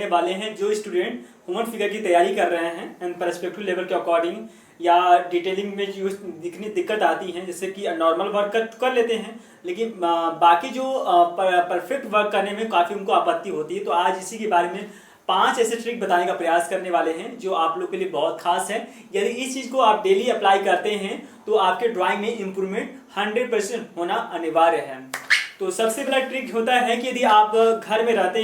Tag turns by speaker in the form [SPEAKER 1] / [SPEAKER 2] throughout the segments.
[SPEAKER 1] करने वाले हैं जो स्टूडेंट ह्यूमन फिगर की तैयारी कर रहे हैं एंड पर्सपेक्टिव लेवल के अकॉर्डिंग या डिटेलिंग में जो दिखनी दिक्कत आती है, जैसे कि नॉर्मल वर्क कर लेते हैं लेकिन बाकी जो परफेक्ट वर्क करने में काफ़ी उनको आपत्ति होती है। तो आज इसी के बारे में 5 ऐसे ट्रिक बताने का प्रयास करने वाले हैं जो आप लोग के लिए बहुत खास है। यदि इस चीज़ को आप डेली अप्लाई करते हैं तो आपके ड्राइंग में इम्प्रूवमेंट 100% होना अनिवार्य है। तो सबसे बड़ा ट्रिक होता है कि यदि आप घर में रहते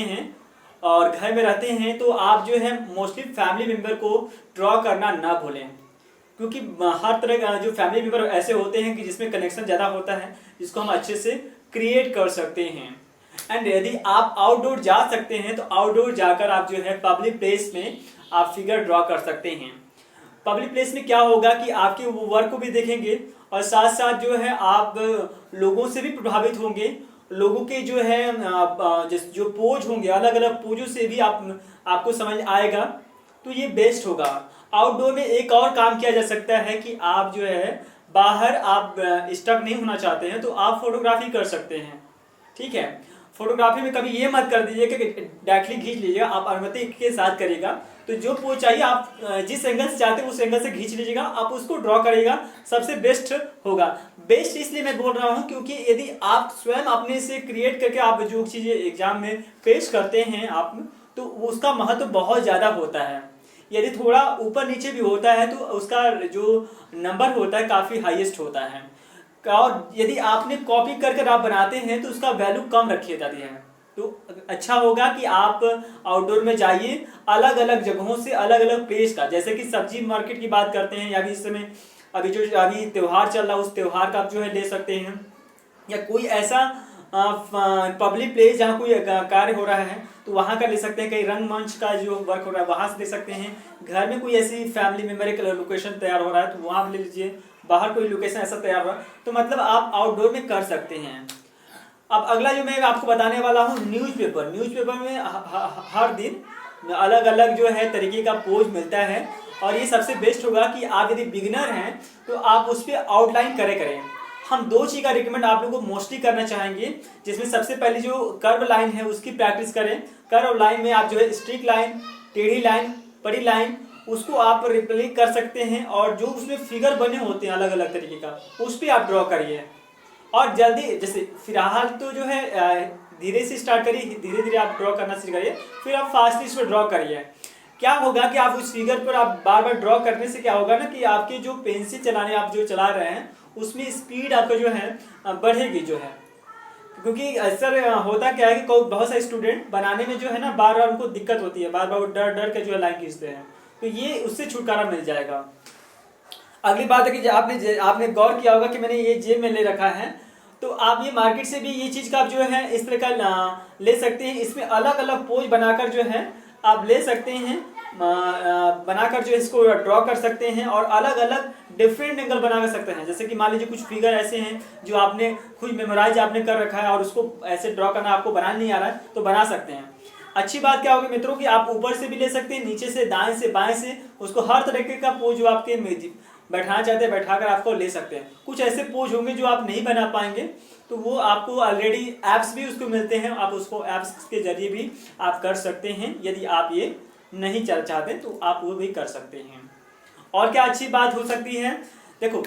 [SPEAKER 1] हैं तो आप जो है मोस्टली फैमिली मेम्बर को ड्रॉ करना ना भूलें, क्योंकि हर तरह का जो फैमिली मेम्बर ऐसे होते हैं कि जिसमें कनेक्शन ज़्यादा होता है, जिसको हम अच्छे से क्रिएट कर सकते हैं। एंड यदि आप आउटडोर जा सकते हैं तो आउटडोर जाकर आप जो है पब्लिक प्लेस में आप फिगर ड्रॉ कर सकते हैं। पब्लिक प्लेस में क्या होगा कि आपके वर्क को भी देखेंगे और साथ साथ जो है आप लोगों से भी प्रभावित होंगे। लोगों के जो है जो पोज होंगे, अलग अलग पोजों से भी आपको समझ आएगा, तो ये बेस्ट होगा। आउटडोर में एक और काम किया जा सकता है कि आप जो है बाहर आप स्टक नहीं होना चाहते हैं तो आप फोटोग्राफी कर सकते हैं। ठीक है, फोटोग्राफी में कभी ये मत कर दीजिए कि डायरेक्टली खींच लीजिएगा, आप अनुमति के साथ करिएगा। तो जो पोज चाहिए आप जिस एंगल से चाहते हैं उस एंगल से खींच लीजिएगा, आप उसको ड्रॉ करिएगा, सबसे बेस्ट होगा। बेस्ट इसलिए मैं बोल रहा हूँ क्योंकि यदि आप स्वयं अपने से क्रिएट करके आप जो चीज़ें एग्जाम में पेश करते हैं आप, तो उसका महत्व बहुत ज़्यादा होता है। यदि थोड़ा ऊपर नीचे भी होता है तो उसका जो नंबर होता है काफ़ी हाईएस्ट होता है। और यदि आपने कॉपी कर आप बनाते हैं तो उसका वैल्यू कम रखी जाती है। तो अच्छा होगा कि आप आउटडोर में जाइए, अलग अलग जगहों से अलग अलग प्लेस का, जैसे कि सब्जी मार्केट की बात करते हैं या भी इस समय अभी त्यौहार चल रहा है उस त्यौहार का आप जो है ले सकते हैं, या कोई ऐसा पब्लिक प्लेस जहाँ कोई कार्य हो रहा है तो वहाँ का ले सकते हैं। कहीं रंगमंच का जो वर्क हो रहा है वहाँ से ले सकते हैं। घर में कोई ऐसी फैमिली मेम्बर एक लोकेशन तैयार हो रहा है तो वहाँ ले लीजिए। बाहर कोई लोकेशन ऐसा तैयार हो रहा है तो मतलब आप आउटडोर में कर सकते हैं। अब अगला जो मैं आपको बताने वाला हूँ न्यूज़पेपर में हर दिन अलग अलग जो है तरीके का पोज मिलता है और ये सबसे बेस्ट होगा कि आप यदि बिगिनर हैं तो आप उस पर आउटलाइन करें। हम 2 चीज़ का रिकमेंड आप लोगों को मोस्टली करना चाहेंगे, जिसमें सबसे पहले जो कर्व लाइन है उसकी प्रैक्टिस करें। कर्व लाइन में आप जो है स्ट्रिक लाइन, टेढ़ी लाइन, पड़ी लाइन, उसको आप रिप्ले कर सकते हैं और जो उसमें फिगर बने होते हैं अलग अलग तरीके का उस पर आप ड्रॉ करिए। और जल्दी, जैसे फिलहाल तो जो है धीरे से स्टार्ट करिए, धीरे धीरे आप ड्रॉ करना शुरू करिए, फिर आप फास्टली इस पर ड्रॉ करिए। क्या होगा कि आप उस फिगर पर आप बार बार ड्रॉ करने से क्या होगा ना कि आपके जो पेंसिल चलाने आप जो चला रहे हैं उसमें स्पीड आपका जो है बढ़ेगी जो है। क्योंकि अक्सर होता क्या है कि बहुत सारे स्टूडेंट बनाने में जो है ना बार बार उनको दिक्कत होती है, बार बार वो डर के जो है लाइन खींचते हैं, तो ये उससे छुटकारा मिल जाएगा। अगली बात है कि आपने गौर किया होगा कि मैंने ये जेब में ले रखा है, तो आप ये मार्केट से भी ये चीज़ का आप जो है इस तरह का ले सकते हैं। इसमें अलग अलग पोज बनाकर जो है आप ले सकते हैं, बनाकर जो इसको ड्रॉ कर सकते हैं और अलग अलग डिफरेंट एंगल बना कर सकते हैं। जैसे कि मान लीजिए कुछ फिगर ऐसे हैं जो आपने खुद मेमोराइज आपने कर रखा है और उसको ऐसे ड्रॉ करना आपको बनाना नहीं आ रहा है तो बना सकते हैं। अच्छी बात क्या होगी मित्रों कि आप ऊपर से भी ले सकते हैं, नीचे से, दाएं से, बाएं से, उसको हर तरीके का पोज जो आपके बैठाना चाहते हैं बैठाकर आपको ले सकते हैं। कुछ ऐसे पोज होंगे जो आप नहीं बना पाएंगे तो वो आपको ऑलरेडी ऐप्स भी उसको मिलते हैं, आप उसको ऐप्स के जरिए भी आप कर सकते हैं। यदि आप ये नहीं चाहते तो आप वो भी कर सकते हैं। और क्या अच्छी बात हो सकती है, देखो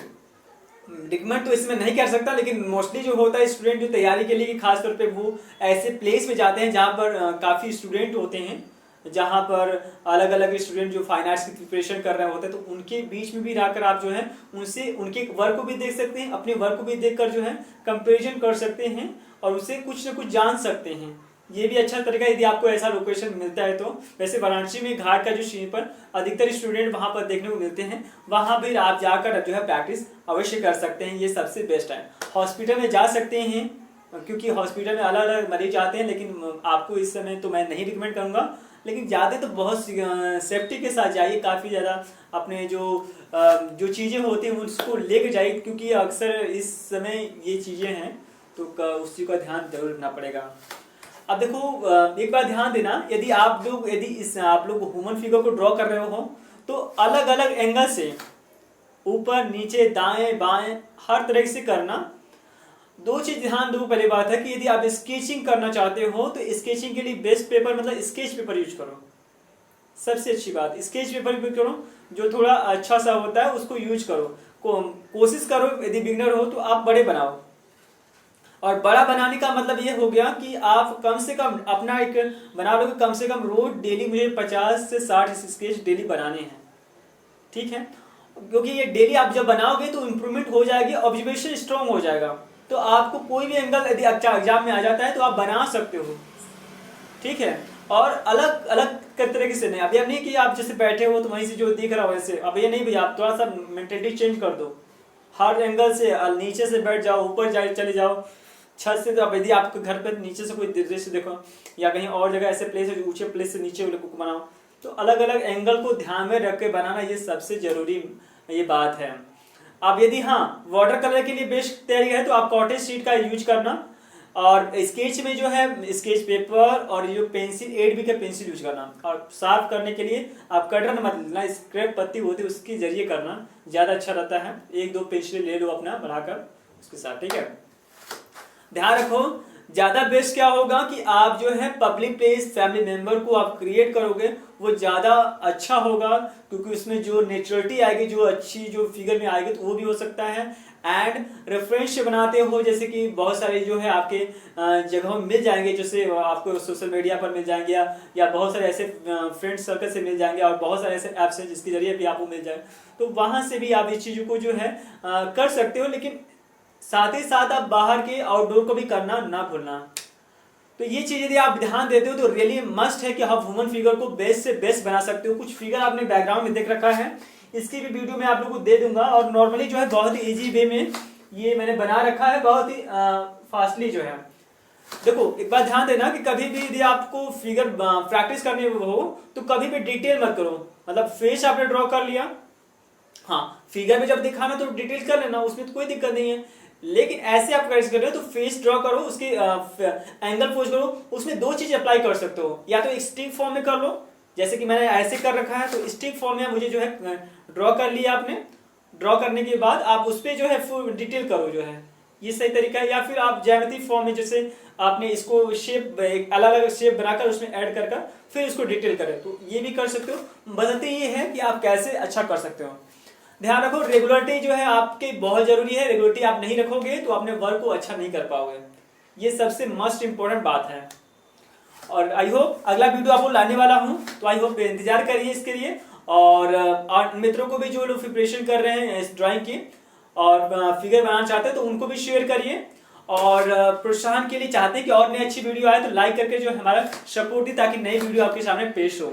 [SPEAKER 1] रिकमेंड तो इसमें नहीं कर सकता, लेकिन मोस्टली जो होता है स्टूडेंट जो तैयारी के लिए खासतौर पे वो ऐसे प्लेस में जाते हैं जहाँ पर काफ़ी स्टूडेंट होते हैं, जहाँ पर अलग अलग स्टूडेंट जो फाइन आर्ट्स की प्रिपरेशन कर रहे होते हैं, तो उनके बीच में भी रहकर आप जो है उनसे उनके वर्क को भी देख सकते हैं, अपने वर्क को भी देखकर जो है कंपैरिजन कर सकते हैं और उससे कुछ न कुछ जान सकते हैं। ये भी अच्छा तरीका यदि आपको ऐसा लोकेशन मिलता है तो। वैसे वाराणसी में घाट का जो सीन पर अधिकतर स्टूडेंट वहाँ पर देखने को मिलते हैं, वहाँ भी आप जाकर जो है प्रैक्टिस अवश्य कर सकते हैं, ये सबसे बेस्ट है। हॉस्पिटल में जा सकते हैं क्योंकि हॉस्पिटल में अलग अलग मरीज आते हैं, लेकिन आपको इस समय तो मैं नहीं रिकमेंड करूँगा, लेकिन ज़्यादा तो बहुत सेफ्टी के साथ जाइए। काफ़ी ज़्यादा अपने जो चीज़ें होती हैं उसको लेकर जाइए, क्योंकि अक्सर इस समय ये चीज़ें हैं तो उस चीज़ का ध्यान जरूर रखना पड़ेगा। अब देखो एक बार ध्यान देना, यदि आप लोग ह्यूमन फिगर को ड्रॉ कर रहे हो तो अलग अलग एंगल से ऊपर नीचे दाएं बाएं हर तरह से करना। दो चीज ध्यान दो। पहली बात है कि यदि आप स्केचिंग करना चाहते हो तो स्केचिंग के लिए बेस्ट पेपर मतलब स्केच पेपर यूज करो। सबसे अच्छी बात स्केच पेपर यूज करो, जो थोड़ा अच्छा सा होता है उसको यूज करो। कोशिश करो यदि बिगनर हो तो आप बड़े बनाओ। और बड़ा बनाने का मतलब ये हो गया कि आप कम से कम अपना एक बना लो कि कम से कम रोज डेली मुझे 50 से 60 स्केच डेली बनाने हैं, ठीक है। क्योंकि ये डेली आप जब बनाओगे तो इम्प्रूवमेंट हो जाएगी, ऑब्जर्वेशन स्ट्रांग हो जाएगा, तो आपको कोई भी एंगल यदि अच्छा एग्जाम में आ जाता है तो आप बना सकते हो, ठीक है। और अलग अलग तरीके से नहीं, अब ये नहीं कि आप जैसे बैठे हो तो वहीं से जो दिख रहा हो वैसे, अब ये नहीं भैया, आप थोड़ा सा मेंटेलिटी चेंज कर दो। हर एंगल से नीचे से बैठ जाओ, ऊपर चले जाओ, छत से। तो अब यदि आपके घर पर नीचे से कोई दृश्य देखो या कहीं और जगह ऐसे प्लेस है ऊंचे प्लेस से नीचे बनाओ, तो अलग अलग एंगल को ध्यान में रख के बनाना ये सबसे जरूरी ये बात है। अब यदि हाँ वाटर कलर के लिए बेस्ट तैयारी है तो आप कॉटेज शीट का यूज करना, और स्केच में जो है स्केच पेपर और जो पेंसिल 8B का पेंसिल यूज करना, और साफ करने के लिए आप कटर मत लेना, स्क्रैप पत्ती होती है उसके जरिए करना ज़्यादा अच्छा रहता है। 1-2 पेंसिल ले लो अपना बढ़ाकर उसके साथ, ठीक है। ध्यान रखो ज़्यादा बेस्ट क्या होगा कि आप जो है पब्लिक प्लेस फैमिली मेंबर को आप क्रिएट करोगे वो ज़्यादा अच्छा होगा, क्योंकि उसमें जो नेचुरलिटी आएगी, जो अच्छी जो फिगर में आएगी तो वो भी हो सकता है। एंड रेफरेंस बनाते हो जैसे कि बहुत सारे जो है आपके जगहों में मिल जाएंगे, जैसे आपको सोशल मीडिया पर मिल जाएंगे या बहुत सारे ऐसे फ्रेंड सर्कल से मिल जाएंगे, और बहुत सारे ऐसे ऐप्स हैं जिसके जरिए भी आपको मिल जाए, तो वहाँ से भी आप इस चीज़ों को जो है कर सकते हो। लेकिन साथ ही साथ आप बाहर के आउटडोर को भी करना ना भूलना। तो ये चीज यदि आप ध्यान देते हो तो रियली मस्ट है कि आप ह्यूमन फिगर को बेस्ट से बेस्ट बना सकते हो। कुछ फिगर आपने बैकग्राउंड में देख रखा है, इसकी भी वीडियो मैं आप लोगों को दे दूंगा, और नॉर्मली जो है बहुत ही इजी वे में ये मैंने बना रखा है, बहुत ही फास्टली जो है। देखो एक बात ध्यान देना कि कभी भी यदि आपको फिगर प्रैक्टिस करनी हो तो कभी भी डिटेल मत करो। मतलब फेस आपने ड्रॉ कर लिया, हाँ फिगर में जब दिखाना तो डिटेल कर लेना, उसमें तो कोई दिक्कत नहीं है। लेकिन ऐसे आप प्रैक्टिस कर रहे हो तो फेस ड्रॉ करो, उसके एंगल पोज करो, उसमें दो चीज अप्लाई कर सकते हो, या तो एक स्टिक फॉर्म में कर लो जैसे कि मैंने ऐसे कर रखा है, तो स्टिक फॉर्म में मुझे जो है ड्रॉ कर लिया आपने। ड्रॉ करने के बाद आप उस पर जो है फुल डिटेल करो, जो है ये सही तरीका है। या फिर आप ज्यामिति फॉर्म में जैसे आपने इसको शेप अलग अलग शेप बनाकर उसमें ऐड कर फिर इसको डिटेल करें, तो ये भी कर सकते हो। बदलते ये है कि आप कैसे अच्छा कर सकते हो। ध्यान रखो रेगुलरिटी जो है आपके बहुत जरूरी है, रेगुलरिटी आप नहीं रखोगे तो अपने वर्क को अच्छा नहीं कर पाओगे, ये सबसे मस्ट इंपॉर्टेंट बात है। और आई होप अगला वीडियो आपको लाने वाला हूं, तो आई होप इंतजार करिए इसके लिए। और मित्रों को भी जो लोग प्रिपरेशन कर रहे हैं इस ड्राइंग की और फिगर बनाना चाहते हैं तो उनको भी शेयर करिए, और प्रोत्साहन के लिए चाहते हैं कि और नई अच्छी वीडियो आए तो लाइक करके जो हमारा सपोर्ट दी, ताकि नई वीडियो आपके सामने पेश हो।